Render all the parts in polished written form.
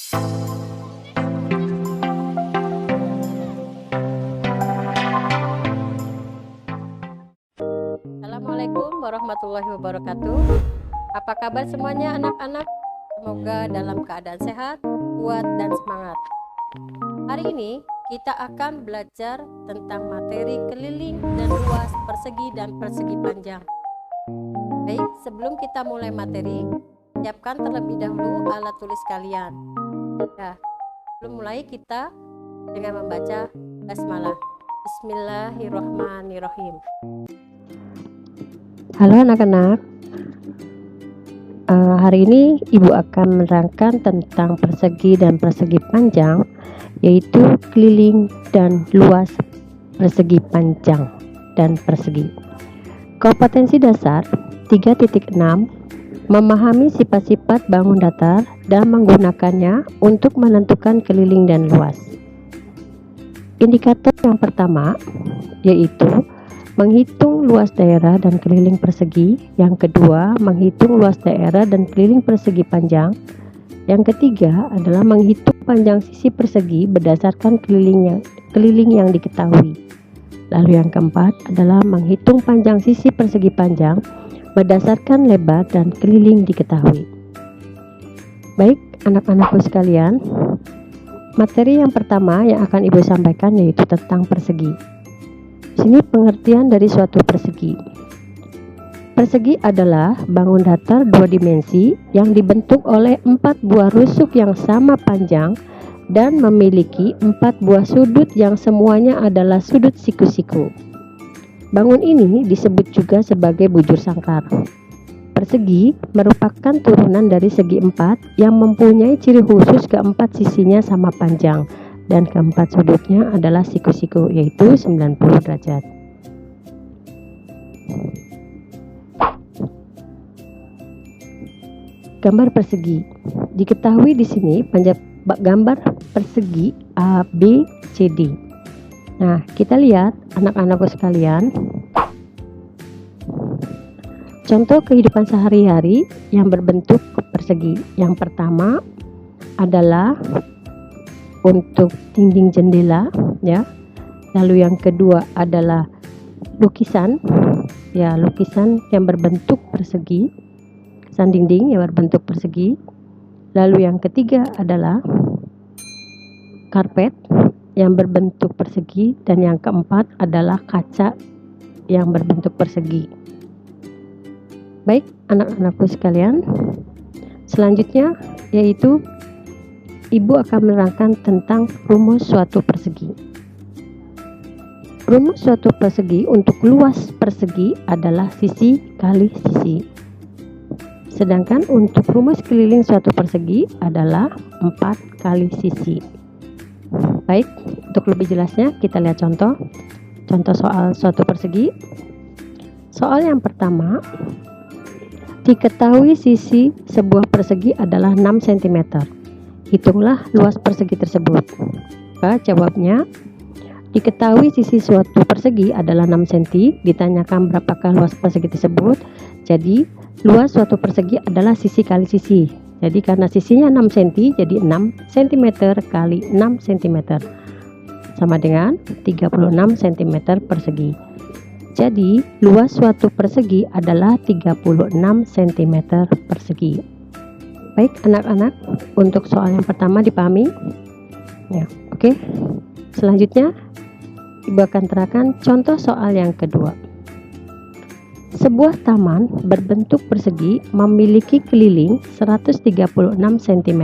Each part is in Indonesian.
Assalamualaikum warahmatullahi wabarakatuh. Apa kabar semuanya anak-anak? Semoga dalam keadaan sehat, kuat, dan semangat. Hari ini kita akan belajar tentang materi keliling dan luas, persegi dan persegi panjang. Baik, sebelum kita mulai materi, siapkan terlebih dahulu alat tulis kalian. Nah, sebelum mulai kita dengan membaca basmalah. Bismillahirrahmanirrahim. Halo anak-anak, hari ini Ibu akan menerangkan tentang persegi dan persegi panjang, yaitu keliling dan luas, persegi panjang dan persegi. Kompetensi dasar 3.6, memahami sifat-sifat bangun datar dan menggunakannya untuk menentukan keliling dan luas. Indikator yang pertama yaitu menghitung luas daerah dan keliling persegi. Yang kedua, menghitung luas daerah dan keliling persegi panjang. Yang ketiga adalah menghitung panjang sisi persegi berdasarkan keliling yang diketahui. Lalu yang keempat adalah menghitung panjang sisi persegi panjang berdasarkan lebar dan keliling diketahui. Baik, anak-anakku sekalian, materi yang pertama yang akan Ibu sampaikan yaitu tentang persegi. Sini pengertian dari suatu persegi. Persegi adalah bangun datar dua dimensi yang dibentuk oleh 4 buah rusuk yang sama panjang dan memiliki 4 buah sudut yang semuanya adalah sudut siku-siku. Bangun ini disebut juga sebagai bujur sangkar. Persegi merupakan turunan dari segi 4 yang mempunyai ciri khusus keempat sisinya sama panjang dan keempat sudutnya adalah siku-siku, yaitu 90 derajat. Gambar persegi. Diketahui di sini gambar persegi A, B, C, D. Nah, kita lihat anak-anakku sekalian, contoh kehidupan sehari-hari yang berbentuk persegi. Yang pertama adalah untuk dinding jendela, ya. Lalu yang kedua adalah lukisan, ya, lukisan yang berbentuk persegi, lukisan dinding yang berbentuk persegi. Lalu yang ketiga adalah karpet yang berbentuk persegi, dan yang keempat adalah kaca yang berbentuk persegi. Baik, anak-anakku sekalian, selanjutnya yaitu Ibu akan menerangkan tentang rumus suatu persegi. Rumus suatu persegi untuk luas persegi adalah sisi kali sisi. Sedangkan untuk rumus keliling suatu persegi adalah 4 kali sisi. Baik, untuk lebih jelasnya kita lihat contoh soal suatu persegi. Soal yang pertama, diketahui sisi sebuah persegi adalah 6 cm. Hitunglah luas persegi tersebut. Maka jawabnya, diketahui sisi suatu persegi adalah 6 cm, ditanyakan berapakah luas persegi tersebut. Jadi luas suatu persegi adalah sisi kali sisi. Jadi karena sisinya 6 cm, jadi 6 cm kali 6 cm sama dengan 36 cm persegi. Jadi luas suatu persegi adalah 36 cm persegi. Baik anak-anak, untuk soal yang pertama dipahami? Ya, oke. Selanjutnya Ibu akan terangkan contoh soal yang kedua. Sebuah taman berbentuk persegi memiliki keliling 136 cm.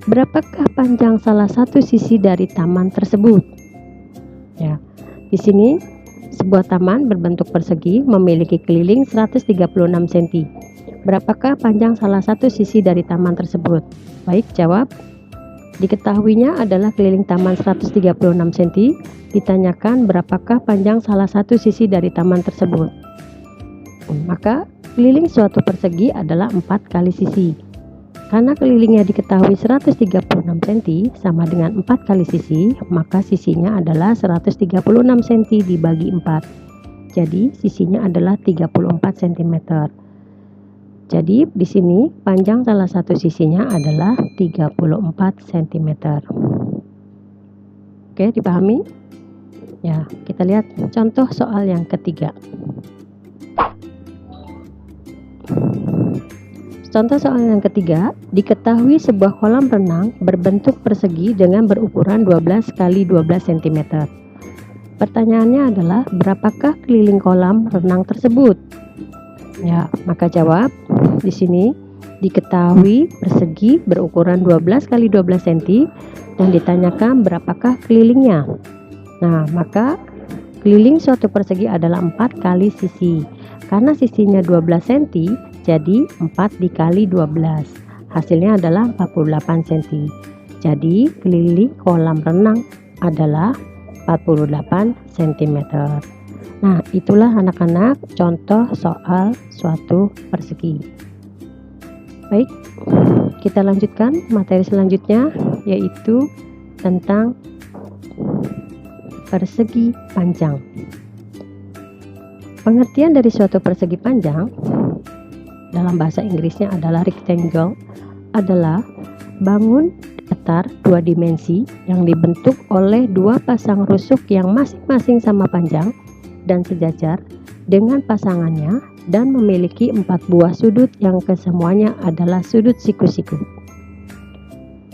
Berapakah panjang salah satu sisi dari taman tersebut? Ya, di sini sebuah taman berbentuk persegi memiliki keliling 136 cm. Berapakah panjang salah satu sisi dari taman tersebut? Baik, jawab. Diketahuinya adalah keliling taman 136 cm. Ditanyakan berapakah panjang salah satu sisi dari taman tersebut. Maka keliling suatu persegi adalah 4 kali sisi. Karena kelilingnya diketahui 136 cm sama dengan 4 kali sisi, maka sisinya adalah 136 cm dibagi 4. Jadi sisinya adalah 34 cm. Jadi di sini panjang salah satu sisinya adalah 34 cm. Oke, dipahami? Ya, kita lihat contoh soal yang ketiga. Contoh soal yang ketiga, diketahui sebuah kolam renang berbentuk persegi dengan berukuran 12 x 12 cm. Pertanyaannya adalah berapakah keliling kolam renang tersebut? Ya, maka jawab di sini diketahui persegi berukuran 12 x 12 cm dan ditanyakan berapakah kelilingnya. Nah, maka keliling suatu persegi adalah 4 kali sisi. Karena sisinya 12 cm, jadi 4 dikali 12. Hasilnya adalah 48 cm. Jadi keliling kolam renang adalah 48 cm. Nah, itulah anak-anak contoh soal suatu persegi. Baik, kita lanjutkan materi selanjutnya, yaitu tentang persegi panjang. Pengertian dari suatu persegi panjang dalam bahasa Inggrisnya adalah rectangle, adalah bangun datar dua dimensi yang dibentuk oleh dua pasang rusuk yang masing-masing sama panjang dan sejajar dengan pasangannya dan memiliki 4 buah sudut yang kesemuanya adalah sudut siku-siku.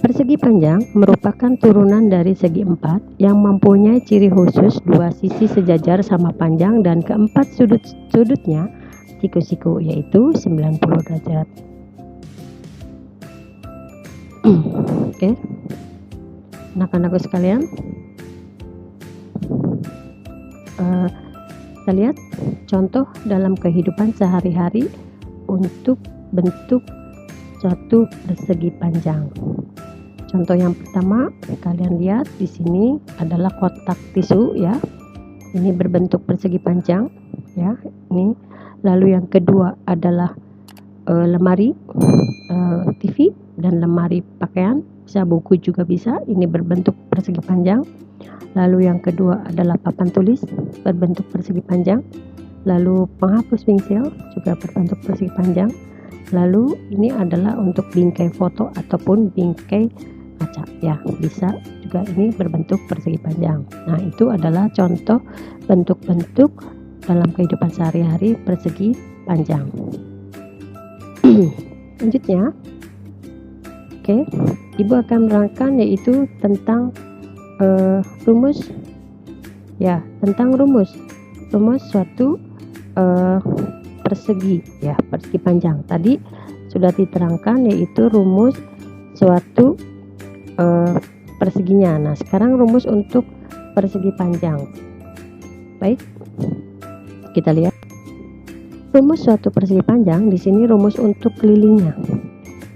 Persegi panjang merupakan turunan dari segi 4 yang mempunyai ciri khusus dua sisi sejajar sama panjang dan keempat sudutnya siku-siku, yaitu 90 derajat. Oke, anak-anakku sekalian, kita lihat contoh dalam kehidupan sehari-hari untuk bentuk suatu persegi panjang. Contoh yang pertama, kalian lihat di sini adalah kotak tisu ya. Ini berbentuk persegi panjang ya. Ini. Lalu yang kedua adalah lemari TV dan lemari pakaian, bisa buku juga bisa. Ini berbentuk persegi panjang. Lalu yang kedua adalah papan tulis berbentuk persegi panjang. Lalu penghapus pensil juga berbentuk persegi panjang. Lalu ini adalah untuk bingkai foto ataupun bingkai kaca ya, bisa juga ini berbentuk persegi panjang. Nah, itu adalah contoh bentuk-bentuk dalam kehidupan sehari-hari persegi panjang. Selanjutnya, oke, Ibu akan menerangkan yaitu tentang rumus ya, tentang rumus suatu persegi ya, persegi panjang. Tadi sudah diterangkan yaitu rumus suatu perseginya. Nah, sekarang rumus untuk persegi panjang. Baik, kita lihat rumus suatu persegi panjang. Di sini rumus untuk kelilingnya.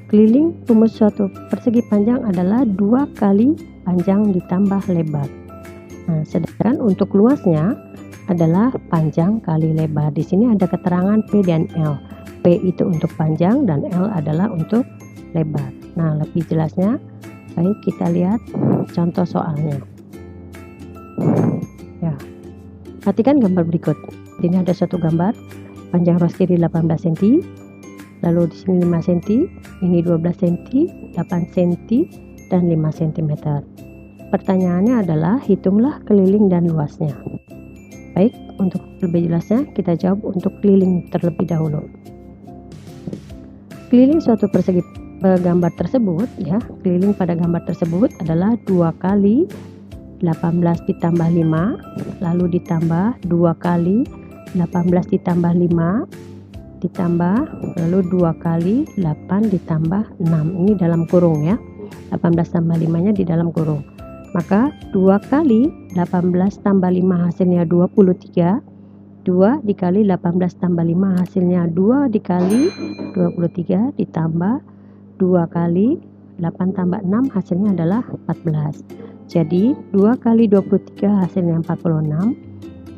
Keliling rumus suatu persegi panjang adalah 2 kali panjang ditambah lebar. Nah, sedangkan untuk luasnya adalah panjang kali lebar. Di sini ada keterangan P dan L. P itu untuk panjang dan L adalah untuk lebar. Nah, lebih jelasnya, baik kita lihat contoh soalnya. Ya, perhatikan gambar berikut. Ini ada satu gambar, panjang ruas kiri 18 cm, lalu di sini 5 cm, ini 12 cm, 8 cm, dan 5 cm. Pertanyaannya adalah hitunglah keliling dan luasnya. Baik, untuk lebih jelasnya kita jawab untuk keliling terlebih dahulu. Keliling suatu persegi gambar tersebut ya, keliling pada gambar tersebut adalah 2 kali 18 ditambah 5, lalu ditambah 2 kali 18 ditambah 5 ditambah lalu 2 kali 8 ditambah 6. Ini dalam kurung ya, 18 tambah 5 nya di dalam kurung. Maka 2 kali 18 tambah 5 hasilnya 23. 2 dikali 18 tambah 5 hasilnya 2 dikali 23 ditambah 2 kali 8 tambah 6 hasilnya adalah 14. Jadi 2 kali 23 hasilnya 46,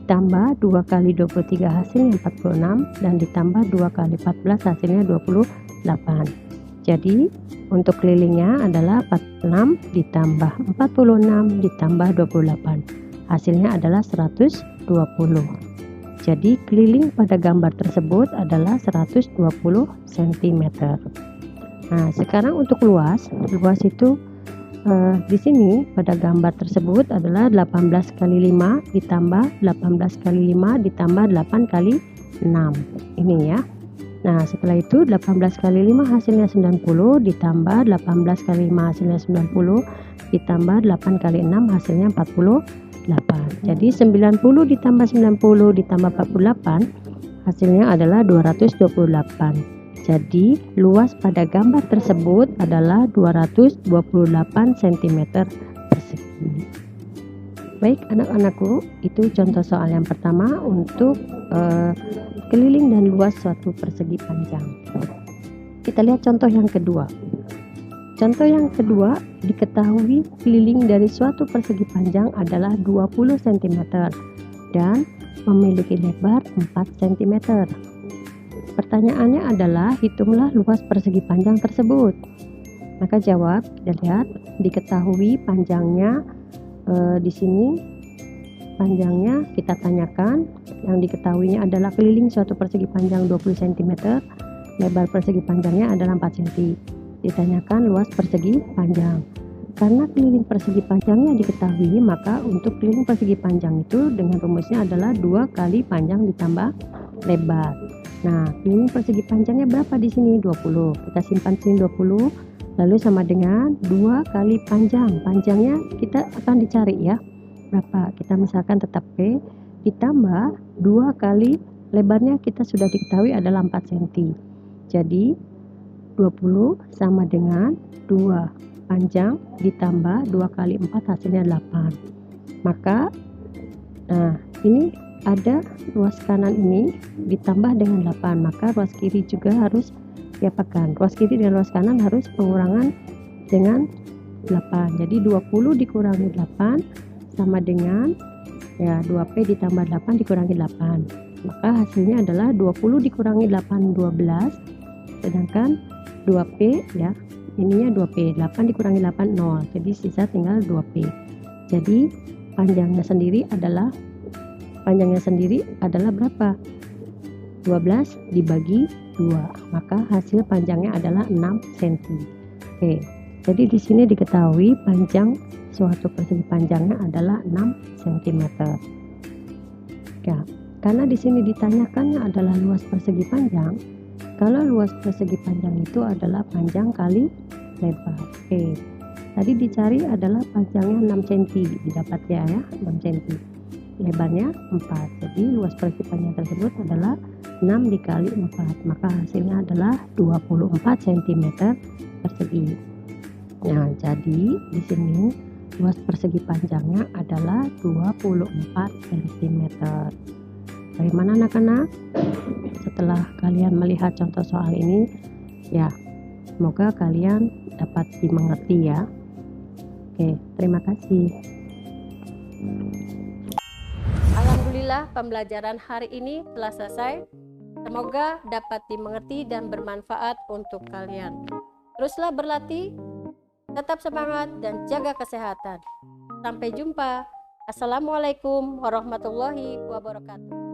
tambah 2 kali 23 hasilnya 46, dan ditambah 2 kali 14 hasilnya 28. Jadi untuk kelilingnya adalah 46 ditambah 46 ditambah 28, hasilnya adalah 120. Jadi keliling pada gambar tersebut adalah 120 cm. Nah, sekarang untuk luas itu di sini pada gambar tersebut adalah 18 kali 5 ditambah 18 kali 5 ditambah 8 kali 6. Ini ya. Nah, setelah itu 18 kali 5 hasilnya 90 ditambah 18 kali 5 hasilnya 90 ditambah 8 kali 6 hasilnya 48. Jadi 90 ditambah 90 ditambah 48 hasilnya adalah 228. Jadi luas pada gambar tersebut adalah 228 cm persegi. Baik anak-anakku, itu contoh soal yang pertama untuk keliling dan luas suatu persegi panjang. Kita lihat contoh yang kedua. Contoh yang kedua, diketahui keliling dari suatu persegi panjang adalah 20 cm dan memiliki lebar 4 cm. Pertanyaannya adalah hitunglah luas persegi panjang tersebut. Maka jawab, kita lihat diketahui panjangnya di sini panjangnya kita tanyakan, yang diketahuinya adalah keliling suatu persegi panjang 20 cm, lebar persegi panjangnya adalah 4 cm. Ditanyakan luas persegi panjang. Karena keliling persegi panjangnya diketahui, maka untuk keliling persegi panjang itu dengan rumusnya adalah 2 kali panjang ditambah lebar. Nah, keliling persegi panjangnya berapa di sini? 20. Kita simpan sini 20, lalu sama dengan 2 kali panjang. Panjangnya kita akan dicari ya. Berapa? Kita misalkan tetap P ditambah 2 kali lebarnya kita sudah diketahui adalah 4 cm. Jadi 20 sama dengan 2 panjang ditambah 2 kali 4 hasilnya 8. Maka ini ada ruas kanan ini ditambah dengan 8, maka ruas kiri juga harus diapakan? Ruas kiri dan ruas kanan harus pengurangan dengan 8. Jadi 20 dikurangi 8 sama dengan ya 2P ditambah 8 dikurangi 8. Maka hasilnya adalah 20 dikurangi 8 12, sedangkan 2P ya, ininya 2P, 8 dikurangi 8 0. Jadi sisa tinggal 2P. Jadi panjangnya sendiri adalah berapa? 12 dibagi 2. Maka hasil panjangnya adalah 6 cm. Oke. Jadi di sini diketahui panjang suatu persegi panjangnya adalah 6 cm. Ya, karena di sini ditanyakannya adalah luas persegi panjang. Kalau luas persegi panjang itu adalah panjang kali lebar. Oke. Tadi dicari adalah panjangnya 6 cm, didapat ya 6 cm. Lebarnya 4. Jadi luas persegi panjang tersebut adalah 6 dikali 4. Maka hasilnya adalah 24 cm persegi. Nah, jadi di sini luas persegi panjangnya adalah 24 cm. Bagaimana anak-anak? Setelah kalian melihat contoh soal ini, ya, semoga kalian dapat dimengerti ya. Oke, terima kasih. Alhamdulillah pembelajaran hari ini telah selesai. Semoga dapat dimengerti dan bermanfaat untuk kalian. Teruslah berlatih, tetap semangat dan jaga kesehatan. Sampai jumpa. Assalamualaikum warahmatullahi wabarakatuh.